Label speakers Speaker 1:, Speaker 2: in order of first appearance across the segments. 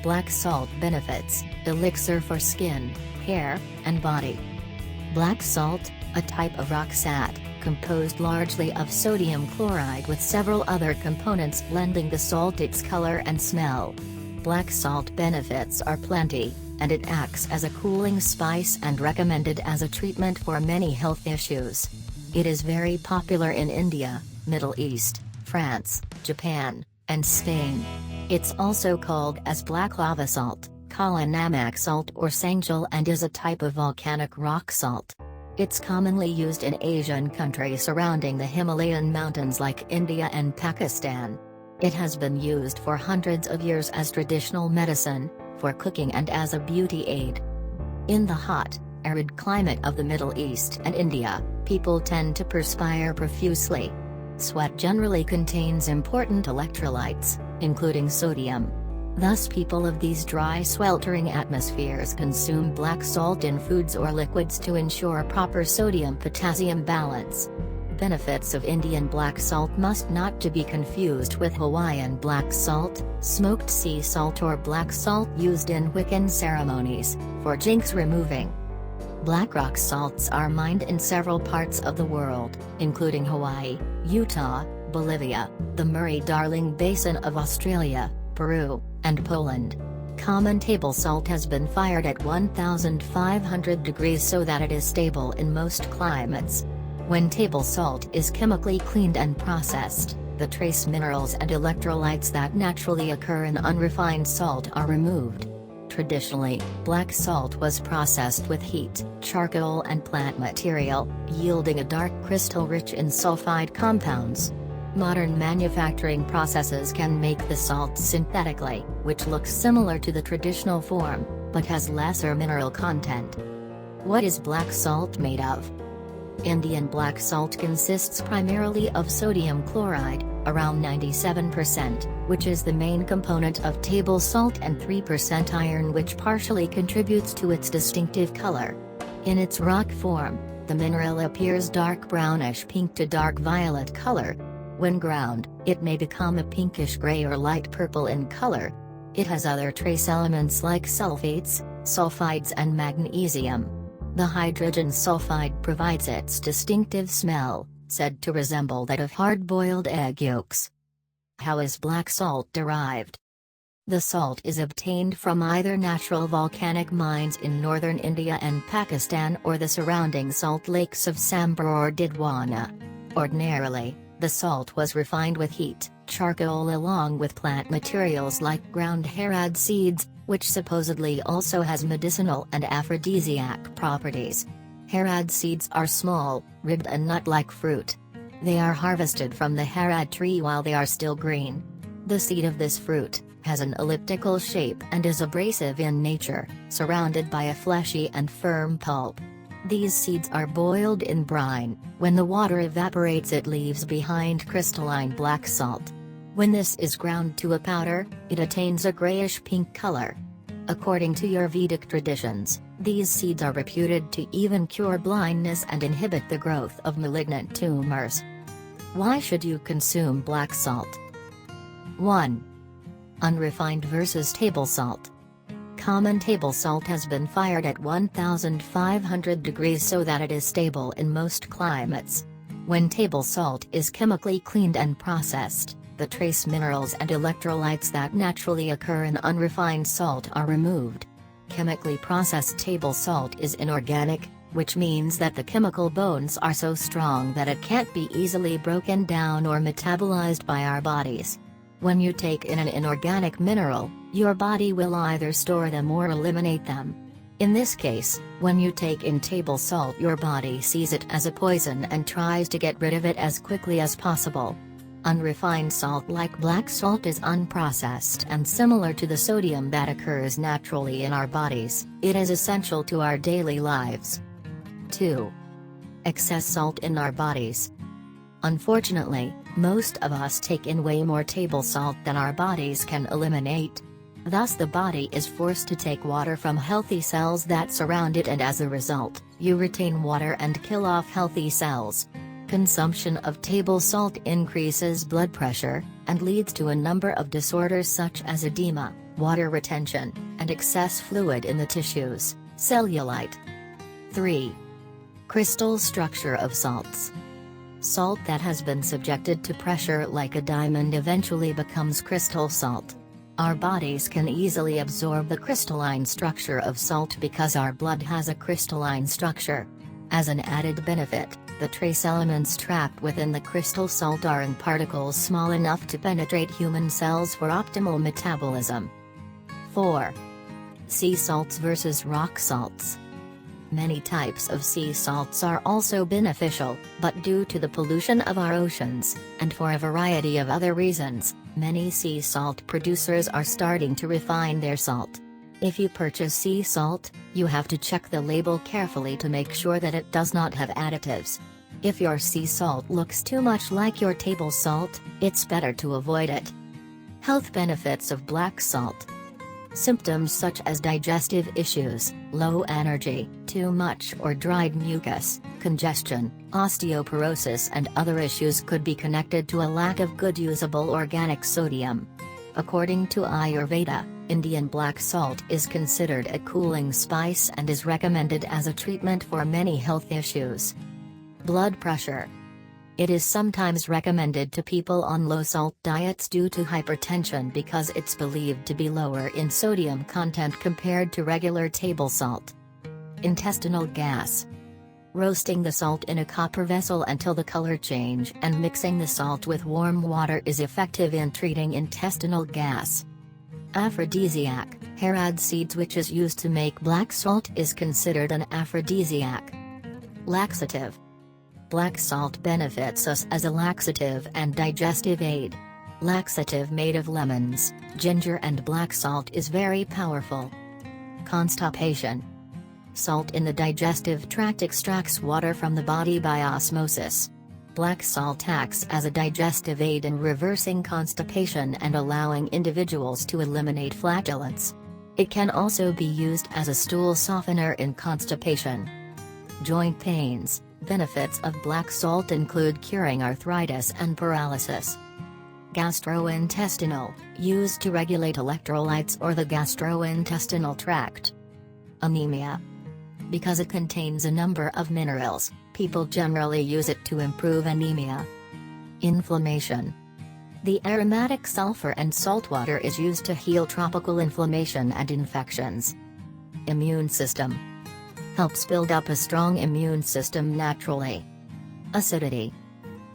Speaker 1: Black salt benefits: elixir for skin, hair, and body. Black salt, a type of rock salt, composed largely of sodium chloride with several other components blending the salt its color and smell. Black salt benefits are plenty, and it acts as a cooling spice and recommended as a treatment for many health issues. It is very popular in India, Middle East, France, Japan, and Spain. It's also called as black lava salt, kala namak salt or sanchal, and is a type of volcanic rock salt. It's commonly used in Asian countries surrounding the Himalayan Mountains like India and Pakistan. It has been used for hundreds of years as traditional medicine, for cooking and as a beauty aid. In the hot, arid climate of the Middle East and India, people tend to perspire profusely. Sweat generally contains important electrolytes, including sodium. Thus people of these dry sweltering atmospheres consume black salt in foods or liquids to ensure proper sodium-potassium balance. Benefits of Indian black salt must not to be confused with Hawaiian black salt, smoked sea salt or black salt used in Wiccan ceremonies, for jinx removing. Black rock salts are mined in several parts of the world, including Hawaii, Utah, Bolivia, the Murray-Darling Basin of Australia, Peru, and Poland. Common table salt has been fired at 1,500 degrees so that it is stable in most climates. When table salt is chemically cleaned and processed, the trace minerals and electrolytes that naturally occur in unrefined salt are removed. Traditionally, black salt was processed with heat, charcoal and plant material, yielding a dark crystal rich in sulfide compounds. Modern manufacturing processes can make the salt synthetically, which looks similar to the traditional form, but has lesser mineral content. What is black salt made of? Indian black salt consists primarily of sodium chloride, around 97%, which is the main component of table salt, and 3% iron, which partially contributes to its distinctive color. In its rock form, the mineral appears dark brownish pink to dark violet color. When ground, it may become a pinkish gray or light purple in color. It has other trace elements like sulfates, sulfides and magnesium. The hydrogen sulfide provides its distinctive smell, said to resemble that of hard-boiled egg yolks. How is black salt derived? The salt is obtained from either natural volcanic mines in northern India and Pakistan or the surrounding salt lakes of Sambhur or Didwana. Ordinarily, the salt was refined with heat, charcoal along with plant materials like ground harad seeds, which supposedly also has medicinal and aphrodisiac properties. Harad seeds are small, ribbed and nut-like fruit. They are harvested from the harad tree while they are still green. The seed of this fruit has an elliptical shape and is abrasive in nature, surrounded by a fleshy and firm pulp. These seeds are boiled in brine. When the water evaporates, it leaves behind crystalline black salt. When this is ground to a powder, it attains a grayish-pink color. According to your Vedic traditions, these seeds are reputed to even cure blindness and inhibit the growth of malignant tumors. Why should you consume black salt? 1. Unrefined versus table salt. Common table salt has been fired at 1,500 degrees so that it is stable in most climates. When table salt is chemically cleaned and processed, the trace minerals and electrolytes that naturally occur in unrefined salt are removed. Chemically processed table salt is inorganic, which means that the chemical bonds are so strong that it can't be easily broken down or metabolized by our bodies. When you take in an inorganic mineral, your body will either store them or eliminate them. In this case, when you take in table salt, your body sees it as a poison and tries to get rid of it as quickly as possible. Unrefined salt like black salt is unprocessed and similar to the sodium that occurs naturally in our bodies. It is essential to our daily lives. 2. Excess salt in our bodies. Unfortunately, most of us take in way more table salt than our bodies can eliminate. Thus the body is forced to take water from healthy cells that surround it, and as a result, you retain water and kill off healthy cells. Consumption of table salt increases blood pressure, and leads to a number of disorders such as edema, water retention, and excess fluid in the tissues, cellulite. 3. Crystal structure of salts. Salt that has been subjected to pressure like a diamond eventually becomes crystal salt. Our bodies can easily absorb the crystalline structure of salt because our blood has a crystalline structure. As an added benefit, the trace elements trapped within the crystal salt are in particles small enough to penetrate human cells for optimal metabolism. 4. Sea salts versus rock salts. Many types of sea salts are also beneficial, but due to the pollution of our oceans, and for a variety of other reasons, many sea salt producers are starting to refine their salt. If you purchase sea salt, you have to check the label carefully to make sure that it does not have additives. If your sea salt looks too much like your table salt, it's better to avoid it. Health benefits of black salt. Symptoms such as digestive issues, low energy, too much or dried mucus, congestion, osteoporosis and other issues could be connected to a lack of good usable organic sodium. According to Ayurveda, Indian black salt is considered a cooling spice and is recommended as a treatment for many health issues. Blood pressure. It is sometimes recommended to people on low-salt diets due to hypertension because it's believed to be lower in sodium content compared to regular table salt. Intestinal gas. Roasting the salt in a copper vessel until the color change and mixing the salt with warm water is effective in treating intestinal gas. Aphrodisiac. Harad seeds, which is used to make black salt, is considered an aphrodisiac. Laxative. Black salt benefits us as a laxative and digestive aid. Laxative made of lemons, ginger and black salt is very powerful. Constipation. Salt in the digestive tract extracts water from the body by osmosis. Black salt acts as a digestive aid in reversing constipation and allowing individuals to eliminate flatulence. It can also be used as a stool softener in constipation. Joint pains. Benefits of black salt include curing arthritis and paralysis. Gastrointestinal, used to regulate electrolytes or the gastrointestinal tract. Anemia. Because it contains a number of minerals, people generally use it to improve anemia. Inflammation. The aromatic sulfur and salt water is used to heal tropical inflammation and infections. Immune system. Helps build up a strong immune system naturally. Acidity.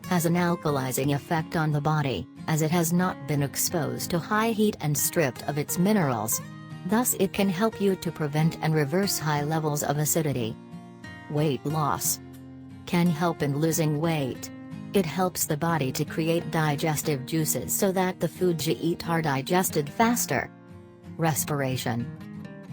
Speaker 1: Has an alkalizing effect on the body, as it has not been exposed to high heat and stripped of its minerals. Thus it can help you to prevent and reverse high levels of acidity. Weight loss. Can help in losing weight. It helps the body to create digestive juices so that the foods you eat are digested faster. Respiration.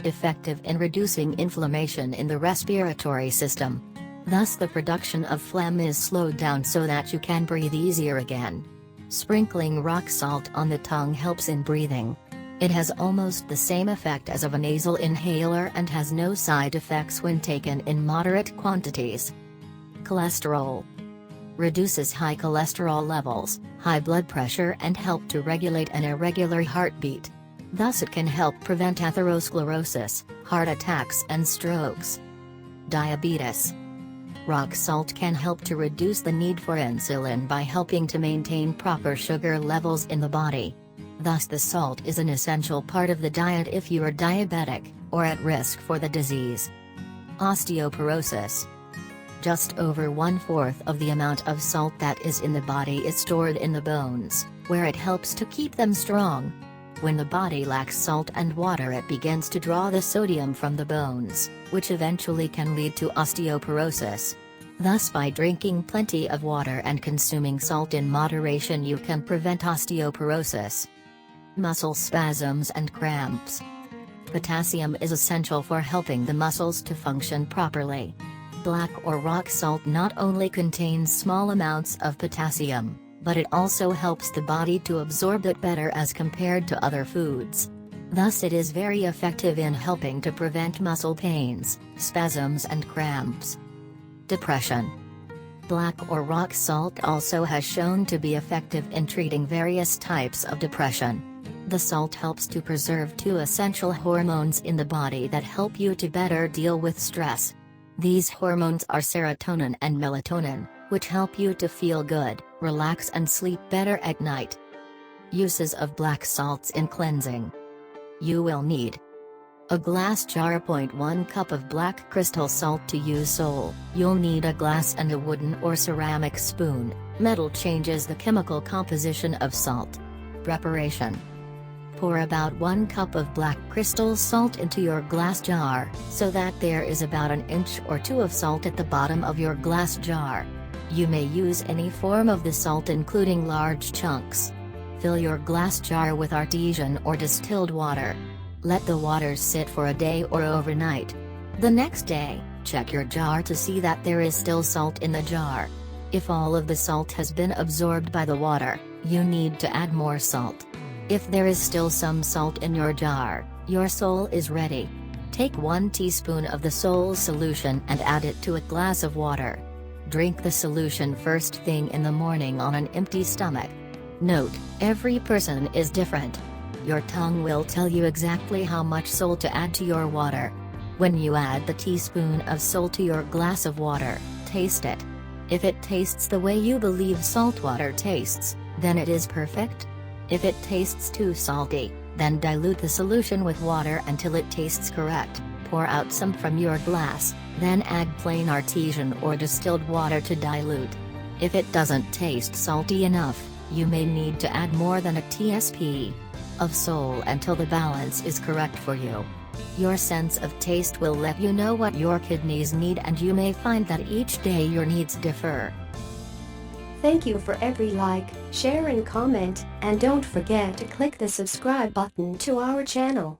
Speaker 1: Effective in reducing inflammation in the respiratory system. Thus the production of phlegm is slowed down so that you can breathe easier again. Sprinkling rock salt on the tongue helps in breathing. It has almost the same effect as of a nasal inhaler and has no side effects when taken in moderate quantities. Cholesterol. Reduces high cholesterol levels, high blood pressure and help to regulate an irregular heartbeat. Thus it can help prevent atherosclerosis, heart attacks and strokes. Diabetes. Rock salt can help to reduce the need for insulin by helping to maintain proper sugar levels in the body. Thus the salt is an essential part of the diet if you are diabetic, or at risk for the disease. Osteoporosis. Just over 1/4 of the amount of salt that is in the body is stored in the bones, where it helps to keep them strong. When the body lacks salt and water, it begins to draw the sodium from the bones, which eventually can lead to osteoporosis. Thus by drinking plenty of water and consuming salt in moderation you can prevent osteoporosis. Muscle spasms and cramps. Potassium is essential for helping the muscles to function properly. Black or rock salt not only contains small amounts of potassium, but it also helps the body to absorb it better as compared to other foods. Thus it is very effective in helping to prevent muscle pains, spasms and cramps. Depression. Black or rock salt also has shown to be effective in treating various types of depression. The salt helps to preserve two essential hormones in the body that help you to better deal with stress. These hormones are serotonin and melatonin, which help you to feel good, relax and sleep better at night. Uses of black salts in cleansing. You will need a glass jar. 0.1 cup of black crystal salt to use sole. You'll need a glass and a wooden or ceramic spoon. Metal changes the chemical composition of salt. Preparation. Pour about 1 cup of black crystal salt into your glass jar, so that there is about 1 inch or 2 of salt at the bottom of your glass jar. You may use any form of the salt including large chunks. Fill your glass jar with artesian or distilled water. Let the water sit for a day or overnight. The next day, check your jar to see that there is still salt in the jar. If all of the salt has been absorbed by the water, you need to add more salt. If there is still some salt in your jar, your sole is ready. Take 1 teaspoon of the sole solution and add it to a glass of water. Drink the solution first thing in the morning on an empty stomach. Note, every person is different. Your tongue will tell you exactly how much salt to add to your water. When you add the teaspoon of salt to your glass of water, taste it. If it tastes the way you believe salt water tastes, then it is perfect. If it tastes too salty, then dilute the solution with water until it tastes correct. Pour out some from your glass, then add plain artesian or distilled water to dilute. If it doesn't taste salty enough, you may need to add more than a tsp of sole until the balance is correct for you. Your sense of taste will let you know what your kidneys need, and you may find that each day your needs differ.
Speaker 2: Thank you for every like, share and comment, and don't forget to click the subscribe button to our channel.